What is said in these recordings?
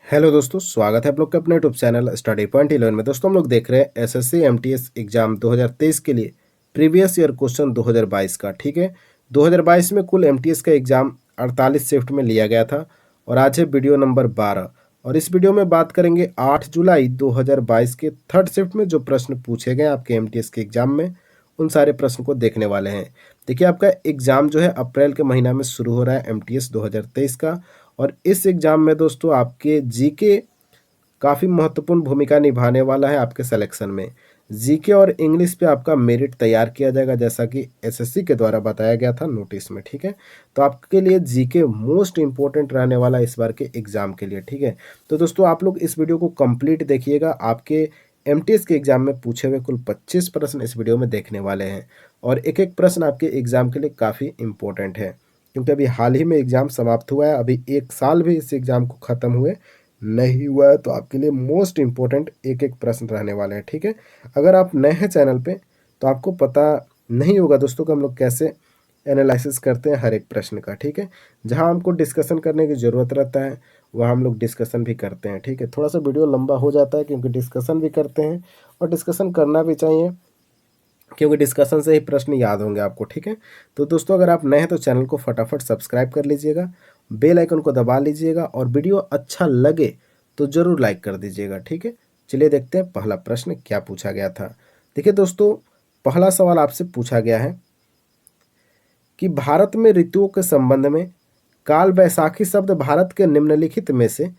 Hello दोस्तों, स्वागत है आप लोग के अपने यूट्यूब चैनल स्टडी पॉइंट 11 में। दोस्तों हम लोग देख रहे हैं एसएससी एमटीएस एग्जाम 2023 के लिए प्रीवियस ईयर क्वेश्चन 2022 का। ठीक है, 2022 में कुल एमटीएस का एग्जाम 48 शिफ्ट में लिया गया था और आज है वीडियो नंबर 12। और इस वीडियो में बात करेंगे 8 जुलाई 2022 के थर्ड शिफ्ट में जो प्रश्न पूछे गए आपके एमटीएस के एग्जाम में, उन सारे प्रश्न को देखने वाले हैं। देखिए, आपका एग्जाम जो है अप्रैल के महीना में शुरू हो रहा है एमटीएस 2023 का। और इस एग्जाम में दोस्तों आपके जीके काफ़ी महत्वपूर्ण भूमिका निभाने वाला है आपके सिलेक्शन में। जीके और इंग्लिश पे आपका मेरिट तैयार किया जाएगा, जैसा कि एसएससी के द्वारा बताया गया था नोटिस में। ठीक है, तो आपके लिए जीके मोस्ट इंपॉर्टेंट रहने वाला है इस बार के एग्जाम के लिए। ठीक है, तो दोस्तों आप लोग इस वीडियो को कंप्लीट देखिएगा। आपके एमटीएस के एग्जाम में पूछे हुए कुल 25 प्रश्न इस वीडियो में देखने वाले हैं और एक एक प्रश्न आपके एग्जाम के लिए काफ़ी इंपॉर्टेंट है, क्योंकि अभी हाल ही में एग्ज़ाम समाप्त हुआ है। अभी एक साल भी इस एग्ज़ाम को ख़त्म हुए नहीं हुआ है, तो आपके लिए मोस्ट इम्पोर्टेंट एक एक प्रश्न रहने वाले हैं। ठीक है, अगर आप नए हैं चैनल पे तो आपको पता नहीं होगा दोस्तों कि हम लोग कैसे एनालिसिस करते हैं हर एक प्रश्न का। ठीक है, जहां हमको डिस्कशन करने की ज़रूरत रहता है वहाँ हम लोग डिस्कशन भी करते हैं। ठीक है, थोड़ा सा वीडियो लंबा हो जाता है क्योंकि डिस्कशन भी करते हैं और डिस्कशन करना भी चाहिए, क्योंकि डिस्कशन से ही प्रश्न याद होंगे आपको। ठीक है, तो दोस्तों अगर आप नए हैं तो चैनल को फटाफट सब्सक्राइब कर लीजिएगा, बेल आइकन को दबा लीजिएगा और वीडियो अच्छा लगे तो ज़रूर लाइक कर दीजिएगा। ठीक है, चलिए देखते हैं पहला प्रश्न क्या पूछा गया था। देखिए दोस्तों, पहला सवाल आपसे पूछा गया है कि भारत में ऋतुओं के संबंध में काल बैसाखी शब्द भारत के निम्नलिखित में से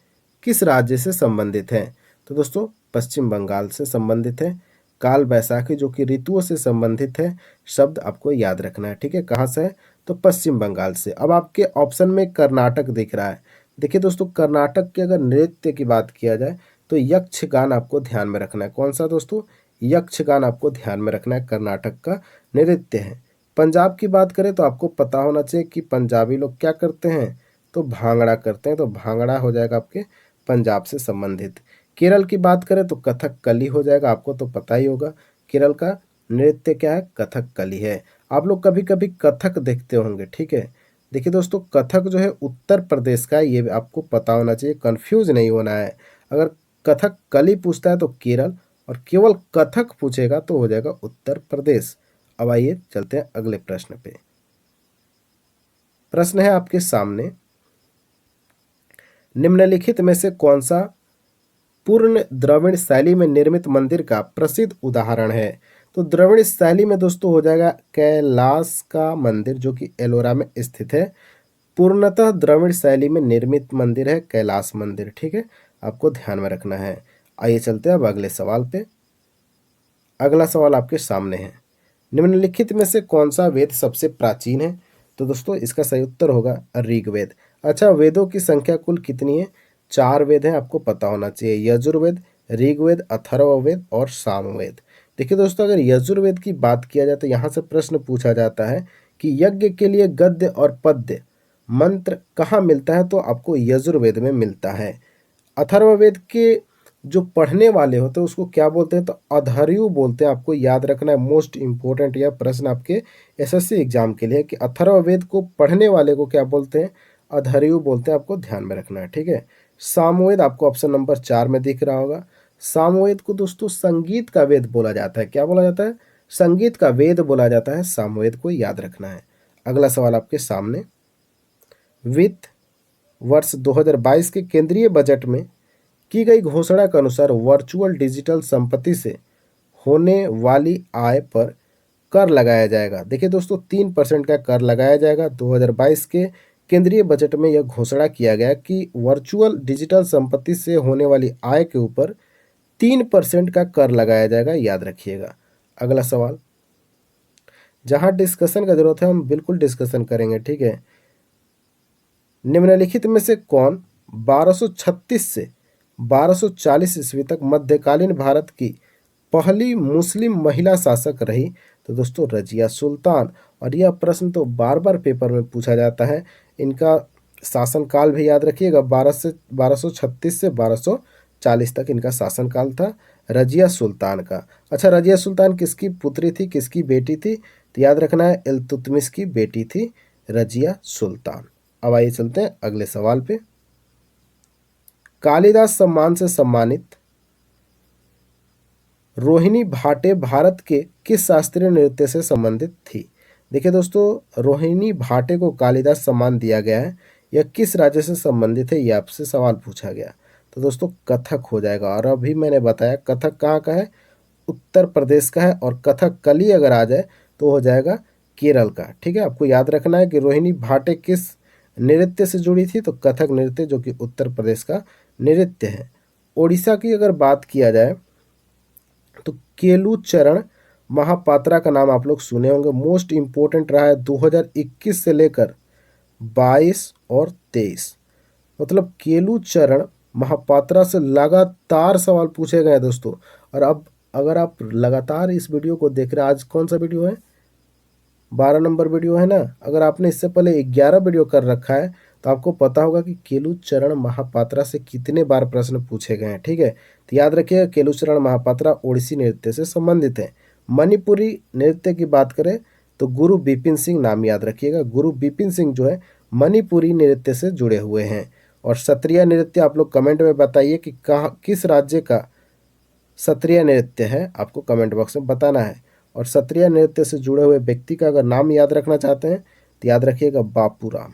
किस राज्य से संबंधित है। तो दोस्तों पश्चिम बंगाल से संबंधित है काल बैसाखी, जो कि ऋतुओं से संबंधित है। शब्द आपको याद रखना है। ठीक है, कहाँ से है तो पश्चिम बंगाल से। अब आपके ऑप्शन में कर्नाटक दिख रहा है। देखिए दोस्तों, कर्नाटक के अगर नृत्य की बात किया जाए तो यक्षगान आपको ध्यान में रखना है। कौन सा दोस्तों, यक्षगान आपको ध्यान में रखना है, कर्नाटक का नृत्य है। पंजाब की बात करें तो आपको पता होना चाहिए कि पंजाबी लोग क्या करते हैं तो भांगड़ा करते हैं, तो भांगड़ा हो जाएगा आपके पंजाब से संबंधित। केरल की बात करें तो कथकली हो जाएगा, आपको तो पता ही होगा केरल का नृत्य क्या है, कथकली है। आप लोग कभी कभी कथक देखते होंगे। ठीक है, देखिए दोस्तों, कथक जो है उत्तर प्रदेश का है, ये आपको पता होना चाहिए, कंफ्यूज नहीं होना है। अगर कथकली पूछता है तो केरल, और केवल कथक पूछेगा तो हो जाएगा उत्तर प्रदेश। अब आइए चलते हैं अगले प्रश्न पे। प्रश्न है आपके सामने, निम्नलिखित में से कौन सा पूर्ण द्रविड़ शैली में निर्मित मंदिर का प्रसिद्ध उदाहरण है। तो द्रविड़ शैली में दोस्तों हो जाएगा कैलाश का मंदिर, जो कि एलोरा में स्थित है। पूर्णतः द्रविड़ शैली में निर्मित मंदिर है कैलाश मंदिर। ठीक है, आपको ध्यान में रखना है। आइए चलते हैं अब अगले सवाल पे। अगला सवाल आपके सामने है, निम्नलिखित में से कौन सा वेद सबसे प्राचीन है। तो दोस्तों इसका सही उत्तर होगा ऋग्वेद। अच्छा, वेदों की संख्या कुल कितनी है, 4 वेद हैं, आपको पता होना चाहिए, यजुर्वेद, ऋग्वेद, अथर्ववेद और सामवेद। देखिए दोस्तों, अगर यजुर्वेद की बात किया जाए तो यहाँ से प्रश्न पूछा जाता है कि यज्ञ के लिए गद्य और पद्य मंत्र कहाँ मिलता है, तो आपको यजुर्वेद में मिलता है। अथर्ववेद के जो पढ़ने वाले होते हैं उसको क्या बोलते हैं, तो अधर्यु बोलते हैं। आपको याद रखना है, मोस्ट इंपॉर्टेंट यह प्रश्न आपके एसएससी एग्जाम के लिए, कि अथर्ववेद को पढ़ने वाले को क्या बोलते हैं, अधर्यु बोलते हैं। आपको ध्यान में रखना है। ठीक है, सामवेद आपको ऑप्शन नंबर 4 में दिख रहा होगा। सामवेद को दोस्तों संगीत का वेद बोला जाता है। क्या बोला जाता है, संगीत का वेद बोला जाता है, सामवेद को याद रखना है। अगला सवाल आपके सामने, वित्त वर्ष 2022 के केंद्रीय बजट में की गई घोषणा के अनुसार वर्चुअल डिजिटल संपत्ति से होने वाली आय पर कर लगाया जाएगा। देखिए दोस्तों, 3% का कर लगाया जाएगा। 2022 के केंद्रीय बजट में यह घोषणा किया गया कि वर्चुअल डिजिटल संपत्ति से होने वाली आय के ऊपर 3% का कर लगाया जाएगा, याद रखिएगा। अगला सवाल, जहां डिस्कशन का जरूरत है हम बिल्कुल डिस्कशन करेंगे। ठीक है, निम्नलिखित में से कौन 1236 से 1240 ईस्वी तक मध्यकालीन भारत की पहली मुस्लिम महिला शासक रही। तो दोस्तों रजिया सुल्तान। और यह प्रश्न तो बार बार पेपर में पूछा जाता है। इनका शासनकाल भी याद रखिएगा, 1236 से 1240 तक इनका शासनकाल था, रजिया सुल्तान का। अच्छा, रजिया सुल्तान किसकी पुत्री थी, किसकी बेटी थी, तो याद रखना है इल्तुतमिश की बेटी थी रजिया सुल्तान। अब आइए चलते हैं अगले सवाल पे। कालिदास सम्मान से सम्मानित रोहिणी भाटे भारत के किस शास्त्रीय नृत्य से संबंधित थी? देखिए दोस्तों, रोहिणी भाटे को कालिदास सम्मान दिया गया है। यह किस राज्य से संबंधित है, ये आपसे सवाल पूछा गया। तो दोस्तों कथक हो जाएगा। और अभी मैंने बताया कथक कहाँ का है, उत्तर प्रदेश का है। और कथकली अगर आ जाए तो हो जाएगा केरल का। ठीक है, आपको याद रखना है कि रोहिणी भाटे किस नृत्य से जुड़ी थी, तो कथक नृत्य, जो कि उत्तर प्रदेश का नृत्य है। ओडिशा की अगर बात किया जाए तो केलुचरण महापात्रा का नाम आप लोग सुने होंगे। मोस्ट इम्पोर्टेंट रहा है 2021 से लेकर 22 और 23। मतलब केलुचरण महापात्रा से लगातार सवाल पूछे गए दोस्तों। और अब अगर आप लगातार इस वीडियो को देख रहे हैं, आज कौन सा वीडियो है, 12 नंबर वीडियो है ना। अगर आपने इससे पहले 11 वीडियो कर रखा है तो आपको पता होगा कि केलुचरण महापात्रा से कितने बार प्रश्न पूछे गए हैं। ठीक है, तो याद रखिएगा केलुचरण महापात्रा ओडिसी नृत्य से संबंधित है। मणिपुरी नृत्य की बात करें तो गुरु बिपिन सिंह नाम याद रखिएगा। गुरु बिपिन सिंह जो है मणिपुरी नृत्य से जुड़े हुए हैं। और सत्रिया नृत्य आप लोग कमेंट में बताइए कि कहाँ किस राज्य का सत्रिया नृत्य है, आपको कमेंट बॉक्स में बताना है। और सत्रिया नृत्य से जुड़े हुए व्यक्ति का अगर नाम याद रखना चाहते हैं तो याद रखिएगा बापूराम।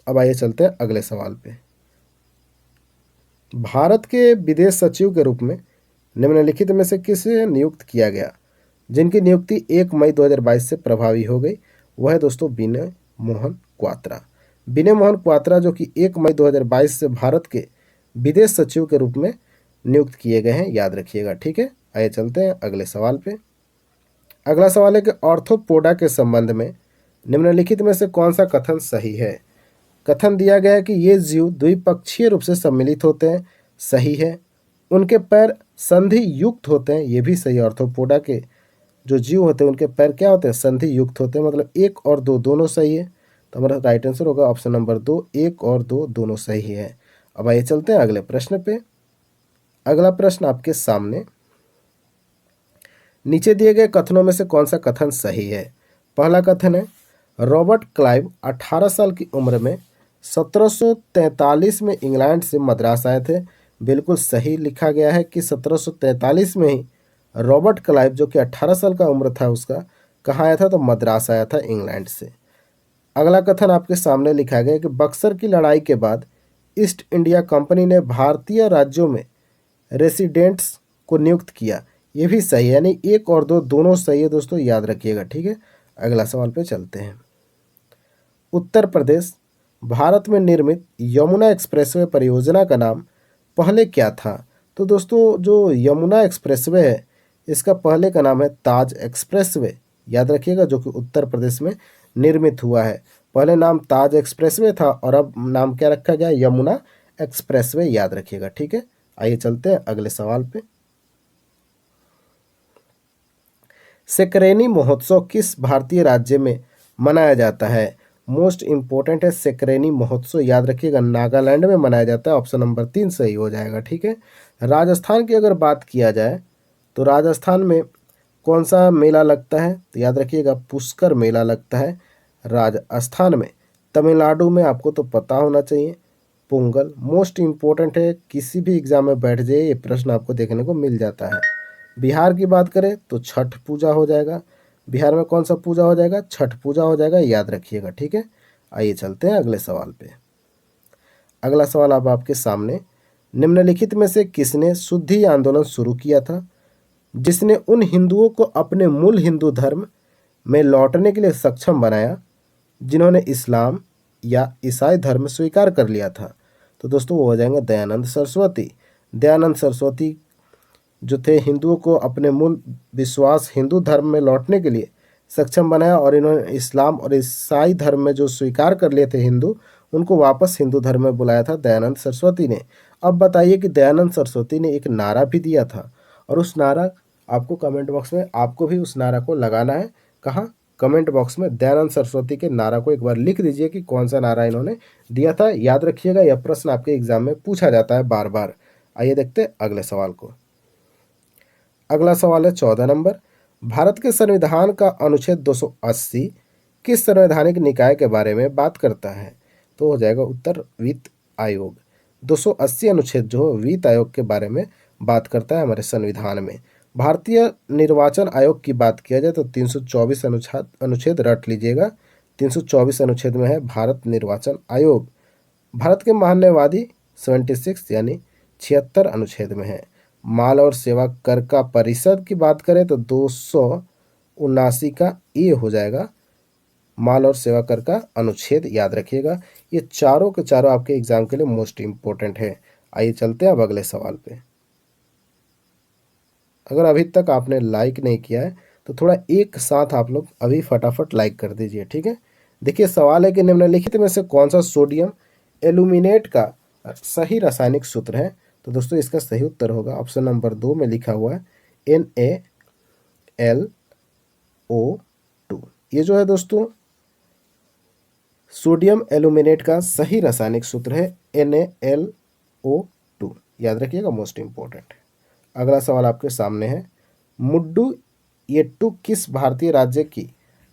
अब आइए चलते हैं अगले सवाल पे। भारत के विदेश सचिव के रूप में निम्नलिखित में से किसे नियुक्त किया गया, जिनकी नियुक्ति 1 मई 2022 से प्रभावी हो गई? वह है दोस्तों विनय मोहन क्वात्रा। विनय मोहन क्वात्रा जो कि 1 मई 2022 से भारत के विदेश सचिव के रूप में नियुक्त किए गए हैं, याद रखिएगा। ठीक है, आइए चलते हैं अगले सवाल पे। अगला सवाल है कि ऑर्थोपोडा के संबंध में निम्नलिखित में से कौन सा कथन सही है? कथन दिया गया है कि ये जीव द्विपक्षीय रूप से सम्मिलित होते हैं, सही है। उनके पैर संधि युक्त होते हैं, ये भी सही है। ऑर्थोपोडा के जो जीव होते हैं उनके पैर क्या होते हैं, संधि युक्त होते हैं। मतलब 1 और 2 दोनों सही है। तो हमारा राइट आंसर होगा ऑप्शन नंबर 2, 1 और 2 दोनों सही है। अब आइए चलते हैं अगले प्रश्न पे। अगला प्रश्न आपके सामने, नीचे दिए गए कथनों में से कौन सा कथन सही है? पहला कथन है रॉबर्ट क्लाइव 18 साल की उम्र में 1743 में इंग्लैंड से मद्रास आए थे। बिल्कुल सही लिखा गया है कि 1743 में ही रॉबर्ट क्लाइव जो कि 18 साल का उम्र था उसका, कहाँ आया था, तो मद्रास आया था इंग्लैंड से। अगला कथन आपके सामने लिखा गया है कि बक्सर की लड़ाई के बाद ईस्ट इंडिया कंपनी ने भारतीय राज्यों में रेसिडेंट्स को नियुक्त किया। ये भी सही है, यानी 1 और 2 दोनों सही है दोस्तों, याद रखिएगा। ठीक है, अगला सवाल पे चलते हैं। उत्तर प्रदेश भारत में निर्मित यमुना एक्सप्रेसवे परियोजना का नाम पहले क्या था? तो दोस्तों जो यमुना एक्सप्रेसवे है इसका पहले का नाम है ताज एक्सप्रेसवे, याद रखिएगा, जो कि उत्तर प्रदेश में निर्मित हुआ है। पहले नाम ताज एक्सप्रेसवे था और अब नाम क्या रखा गया, यमुना एक्सप्रेसवे, याद रखिएगा। ठीक है, आइए चलते हैं अगले सवाल पे। सेकरेनी महोत्सव किस भारतीय राज्य में मनाया जाता है? मोस्ट इंपॉर्टेंट है सेकरेनी महोत्सव, याद रखिएगा, नागालैंड में मनाया जाता है। ऑप्शन नंबर 3 सही हो जाएगा। ठीक है, राजस्थान की अगर बात किया जाए तो राजस्थान में कौन सा मेला लगता है, तो याद रखिएगा पुष्कर मेला लगता है राजस्थान में। तमिलनाडु में आपको तो पता होना चाहिए पोंगल। मोस्ट इम्पोर्टेंट है, किसी भी एग्जाम में बैठ जाइए ये प्रश्न आपको देखने को मिल जाता है। बिहार की बात करें तो छठ पूजा हो जाएगा। बिहार में कौन सा पूजा हो जाएगा, छठ पूजा हो जाएगा, याद रखिएगा। ठीक है, आइए चलते हैं अगले सवाल पे। अगला सवाल अब आपके सामने, निम्नलिखित में से किसने शुद्धि आंदोलन शुरू किया था, जिसने उन हिंदुओं को अपने मूल हिंदू धर्म में लौटने के लिए सक्षम बनाया जिन्होंने इस्लाम या ईसाई धर्म स्वीकार कर लिया था? तो दोस्तों वो हो जाएंगे दयानंद सरस्वती। दयानंद सरस्वती जो थे हिंदुओं को अपने मूल विश्वास हिंदू धर्म में लौटने के लिए सक्षम बनाया, और इन्होंने इस्लाम और ईसाई धर्म में जो स्वीकार कर लिए थे हिंदू, उनको वापस हिंदू धर्म में बुलाया था दयानंद सरस्वती ने। अब बताइए कि दयानंद सरस्वती ने एक नारा भी दिया था, और उस नारा आपको कमेंट बॉक्स में, आपको भी उस नारा को लगाना है। कहाँ, कमेंट बॉक्स में दयानंद सरस्वती के नारा को एक बार लिख दीजिए कि कौन सा नारा इन्होंने दिया था। याद रखिएगा यह प्रश्न आपके एग्जाम में पूछा जाता है बार बार। आइए देखते हैं अगले सवाल को। अगला सवाल है 14 नंबर, भारत के संविधान का अनुच्छेद 280 किस संवैधानिक निकाय के बारे में बात करता है? तो हो जाएगा उत्तर वित्त आयोग। 280 अनुच्छेद जो वित्त आयोग के बारे में बात करता है हमारे संविधान में। भारतीय निर्वाचन आयोग की बात किया जाए तो 324 अनुच्छेद रट लीजिएगा। 324 अनुच्छेद में है भारत निर्वाचन आयोग। भारत के महान्यायवादी 76 यानी 76 अनुच्छेद में है। माल और सेवा कर का परिषद की बात करें तो 279 का ए हो जाएगा। माल और सेवा कर का अनुच्छेद याद रखिएगा। ये चारों के चारों आपके एग्जाम के लिए मोस्ट इंपॉर्टेंट है। आइए चलते हैं अब अगले सवाल पे। अगर अभी तक आपने लाइक नहीं किया है तो थोड़ा एक साथ आप लोग अभी फटाफट लाइक कर दीजिए, ठीक है। देखिए सवाल है कि निम्नलिखित में से कौन सा सोडियम एल्यूमिनेट का सही रासायनिक सूत्र है। तो दोस्तों इसका सही उत्तर होगा ऑप्शन नंबर 2 में लिखा हुआ है NaLO2। ये जो है दोस्तों सोडियम एल्यूमिनेट का सही रासायनिक सूत्र है NaLO2, याद रखिएगा, मोस्ट इंपॉर्टेंट है। अगला सवाल आपके सामने है, मुड्डू येट्टू किस भारतीय राज्य की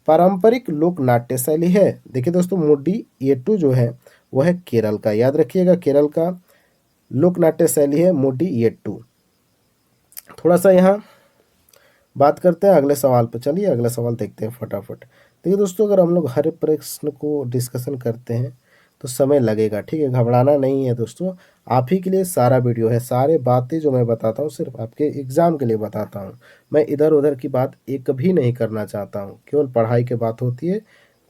पारंपरिक लोक नाट्य शैली है। देखिए दोस्तों मुड्डी येट्टू जो है वह है केरल का, याद रखिएगा, केरल का लोक नाट्य शैली है मुड्डी येट्टू। थोड़ा सा यहाँ बात करते हैं अगले सवाल पर। चलिए अगला सवाल देखते हैं फटाफट। देखिए दोस्तों अगर हम लोग हर प्रश्न को डिस्कशन करते हैं तो समय लगेगा, ठीक है, घबराना नहीं है दोस्तों। आप ही के लिए सारा वीडियो है, सारे बातें जो मैं बताता हूँ सिर्फ आपके एग्ज़ाम के लिए बताता हूँ। मैं इधर उधर की बात एक भी नहीं करना चाहता हूँ, केवल पढ़ाई की बात होती है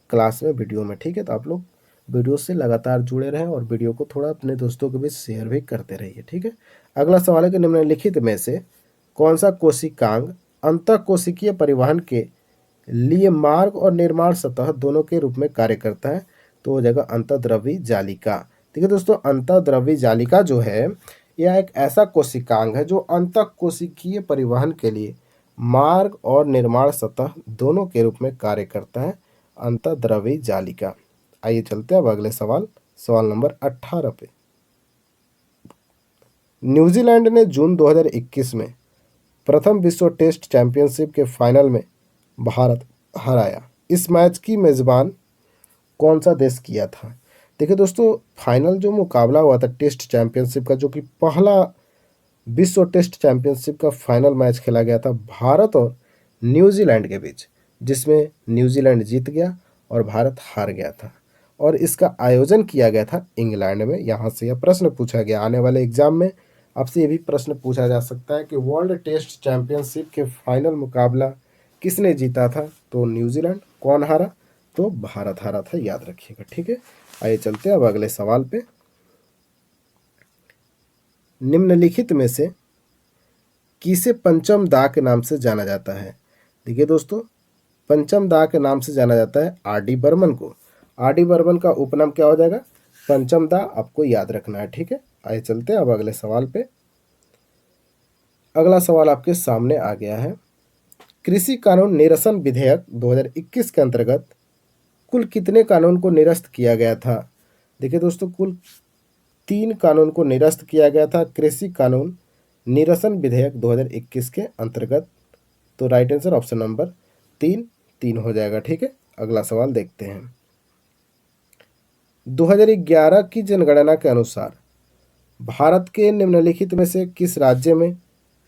क्लास में, वीडियो में, ठीक है। तो आप लोग वीडियो से लगातार जुड़े रहें और वीडियो को थोड़ा अपने दोस्तों के बीच शेयर भी करते रहिए, ठीक है। अगला सवाल है कि निम्नलिखित में से कौन सा कोशिकांग अंतःकोशिकीय परिवहन के लिए मार्ग और निर्माण सतह दोनों के रूप में कार्य करता है। तो हो जाएगा अंतःद्रवी जालिका। ठीक है दोस्तों, अंतःद्रवी जालिका जो है यह एक ऐसा कोशिकांग है जो अंतःकोशिकीय परिवहन के लिए मार्ग और निर्माण सतह दोनों के रूप में कार्य करता है, अंतःद्रवी जालिका। आइए चलते हैं अब अगले सवाल, सवाल नंबर 18 पे। न्यूजीलैंड ने जून 2021 में प्रथम विश्व टेस्ट चैंपियनशिप के फाइनल में भारत हराया। इस मैच की मेज़बान कौन सा देश किया था। देखिए दोस्तों फाइनल जो मुकाबला हुआ था टेस्ट चैंपियनशिप का, जो कि पहला विश्व टेस्ट चैंपियनशिप का फाइनल मैच खेला गया था भारत और न्यूजीलैंड के बीच, जिसमें न्यूजीलैंड जीत गया और भारत हार गया था। और इसका आयोजन किया गया था इंग्लैंड में। यहाँ से यह प्रश्न पूछा गया, आने वाले एग्जाम में आपसे ये भी प्रश्न पूछा जा सकता है कि वर्ल्ड टेस्ट चैंपियनशिप के फाइनल मुकाबला किसने जीता था। तो न्यूजीलैंड। कौन हारा, तो भारत हारा था, याद रखिएगा, ठीक है। आइए चलते हैं अब अगले सवाल पे। निम्नलिखित में से किसे पंचम दा के नाम से जाना जाता है। देखिए दोस्तों पंचम दा के नाम से जाना जाता है R.D. बर्मन को। R.D. बर्मन का उपनाम क्या हो जाएगा, पंचम दा, आपको याद रखना है, ठीक है। आइए चलते हैं अब अगले सवाल पे। अगला सवाल आपके सामने आ गया है, कृषि कानून निरसन विधेयक 2021 के अंतर्गत कुल कितने कानून को निरस्त किया गया था। देखिए दोस्तों कुल 3 कानून को निरस्त किया गया था कृषि कानून निरसन विधेयक 2021 के अंतर्गत। तो राइट आंसर ऑप्शन नंबर 3 हो जाएगा, ठीक है। अगला सवाल देखते हैं। 2011 की जनगणना के अनुसार भारत के निम्नलिखित में से किस राज्य में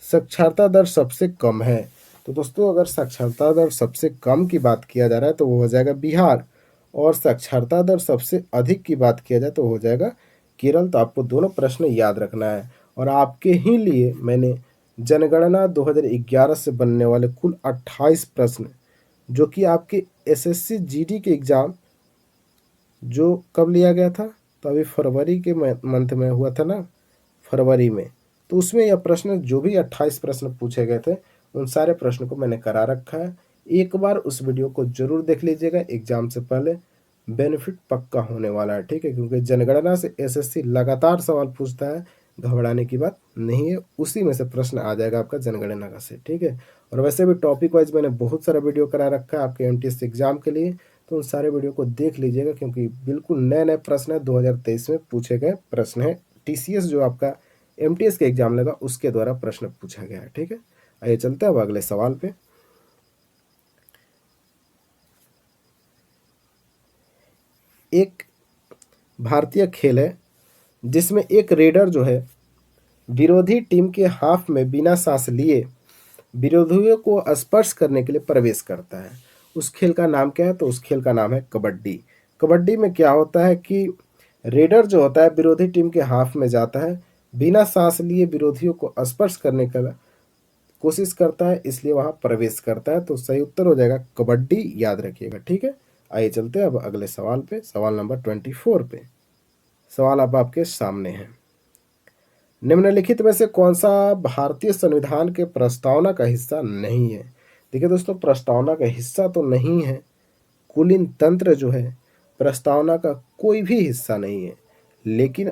साक्षरता दर सबसे कम है। तो दोस्तों अगर साक्षरता दर सबसे कम की बात किया जा रहा है तो वो हो जाएगा बिहार, और साक्षरता दर सबसे अधिक की बात किया जाए तो हो जाएगा केरल। तो आपको दोनों प्रश्न याद रखना है, और आपके ही लिए मैंने जनगणना 2011 से बनने वाले कुल 28 प्रश्न, जो कि आपके SSC GD के एग्ज़ाम जो कब लिया गया था, तो अभी फरवरी के मंथ में हुआ था ना, फरवरी में, तो उसमें यह प्रश्न जो भी 28 प्रश्न पूछे गए थे उन सारे प्रश्नों को मैंने करा रखा है। एक बार उस वीडियो को जरूर देख लीजिएगा, एग्जाम से पहले बेनिफिट पक्का होने वाला है, ठीक है। क्योंकि जनगणना से SSC लगातार सवाल पूछता है, घबराने की बात नहीं है, उसी में से प्रश्न आ जाएगा आपका जनगणना का से, ठीक है। और वैसे भी टॉपिक वाइज मैंने बहुत सारा वीडियो करा रखा है आपके MTS एग्जाम के लिए, तो उन सारे वीडियो को देख लीजिएगा, क्योंकि बिल्कुल नए नए प्रश्न है, 2023 में पूछे गए प्रश्न है। TCS जो आपका MTS के एग्जाम लगा उसके द्वारा प्रश्न पूछा गया है, ठीक है। आइए चलते हैं अब अगले सवाल पे। एक भारतीय खेल है जिसमें एक रेडर जो है विरोधी टीम के हाफ में बिना सांस लिए विरोधियों को स्पर्श करने के लिए प्रवेश करता है। उस खेल का नाम क्या है? तो उस खेल का नाम है कबड्डी। कबड्डी में क्या होता है कि रेडर जो होता है विरोधी टीम के हाफ में जाता है, बिना सांस लिए विरोधियों को स्पर्श करने का कोशिश करता है, इसलिए वहां प्रवेश करता है। तो सही उत्तर हो जाएगा कबड्डी, याद रखिएगा। ठीक है, आइए चलते हैं अब अगले सवाल पे, सवाल नंबर 24 पे। सवाल अब आपके सामने है, निम्नलिखित में से कौन सा भारतीय संविधान के प्रस्तावना का हिस्सा नहीं है? देखिए दोस्तों, प्रस्तावना का हिस्सा तो नहीं है, कुलीन तंत्र जो है प्रस्तावना का कोई भी हिस्सा नहीं है, लेकिन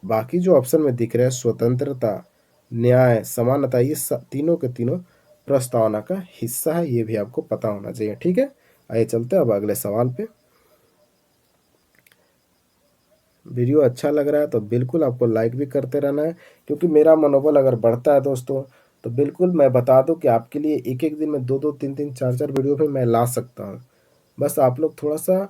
बाकी जो ऑप्शन में दिख रहे हैं स्वतंत्रता, न्याय, समानता, ये तीनों के तीनों प्रस्तावना का हिस्सा है, ये भी आपको पता होना चाहिए। ठीक है, आइए चलते हैं अब अगले सवाल पे। वीडियो अच्छा लग रहा है तो बिल्कुल आपको लाइक भी करते रहना है, क्योंकि मेरा मनोबल अगर बढ़ता है दोस्तों तो बिल्कुल मैं बता दूं कि आपके लिए एक एक दिन में दो दो तीन तीन चार चार वीडियो भी मैं ला सकता हूं। बस आप लोग थोड़ा सा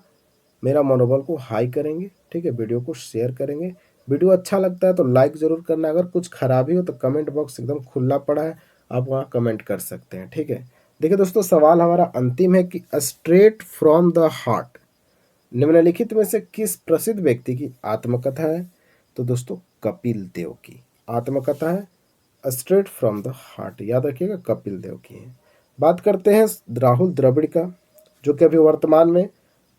मेरा मनोबल को हाई करेंगे, ठीक है, वीडियो को शेयर करेंगे। वीडियो अच्छा लगता है तो लाइक ज़रूर करना। अगर कुछ खराबी हो तो कमेंट बॉक्स एकदम खुला पड़ा है, आप वहाँ कमेंट कर सकते हैं। ठीक है, देखिए दोस्तों, सवाल हमारा अंतिम है कि स्ट्रेट फ्रॉम द हार्ट निम्नलिखित में से किस प्रसिद्ध व्यक्ति की आत्मकथा है? तो दोस्तों कपिल देव की आत्मकथा है स्ट्रेट फ्रॉम द हार्ट, याद रखिएगा कपिल देव की है। बात करते हैं राहुल द्रविड़ का, जो कि अभी वर्तमान में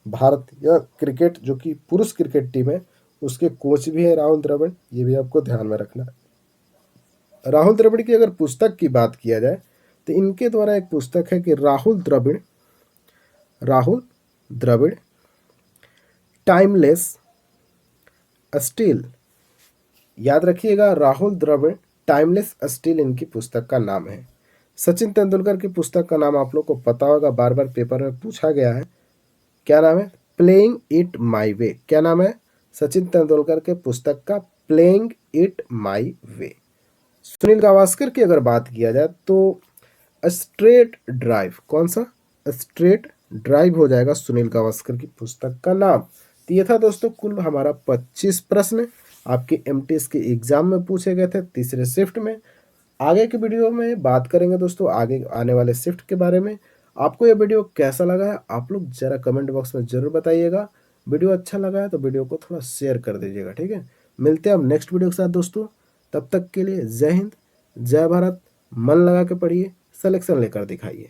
भारतीय क्रिकेट जो कि पुरुष क्रिकेट टीम है उसके कोच भी है राहुल द्रविड़, ये भी आपको ध्यान में रखना है। राहुल द्रविड़ की अगर पुस्तक की बात किया जाए तो इनके द्वारा एक पुस्तक है कि राहुल द्रविड़ टाइमलेस स्टील, याद रखिएगा राहुल द्रविड़ टाइमलेस स्टील इनकी पुस्तक का नाम है। सचिन तेंदुलकर की पुस्तक का नाम आप लोग को पता होगा, बार बार पेपर में पूछा गया है, क्या नाम है? प्लेइंग इट माई वे। क्या नाम है सचिन तेंदुलकर के पुस्तक का? प्लेइंग इट माई वे। सुनील गावस्कर की अगर बात किया जाए तो स्ट्रेट ड्राइव, कौन सा? स्ट्रेट ड्राइव हो जाएगा सुनील गावस्कर की पुस्तक का नाम। तो ये था दोस्तों कुल हमारा 25 प्रश्न आपके एमटीएस के एग्जाम में पूछे गए थे तीसरे शिफ्ट में। आगे के वीडियो में बात करेंगे दोस्तों आगे आने वाले शिफ्ट के बारे में। आपको ये वीडियो कैसा लगा है आप लोग जरा कमेंट बॉक्स में जरूर बताइएगा। वीडियो अच्छा लगा है तो वीडियो को थोड़ा शेयर कर दीजिएगा। ठीक है, मिलते हैं अब नेक्स्ट वीडियो के साथ दोस्तों, तब तक के लिए जय हिंद, जय भारत। मन लगा के पढ़िए, सिलेक्शन लेकर दिखाइए।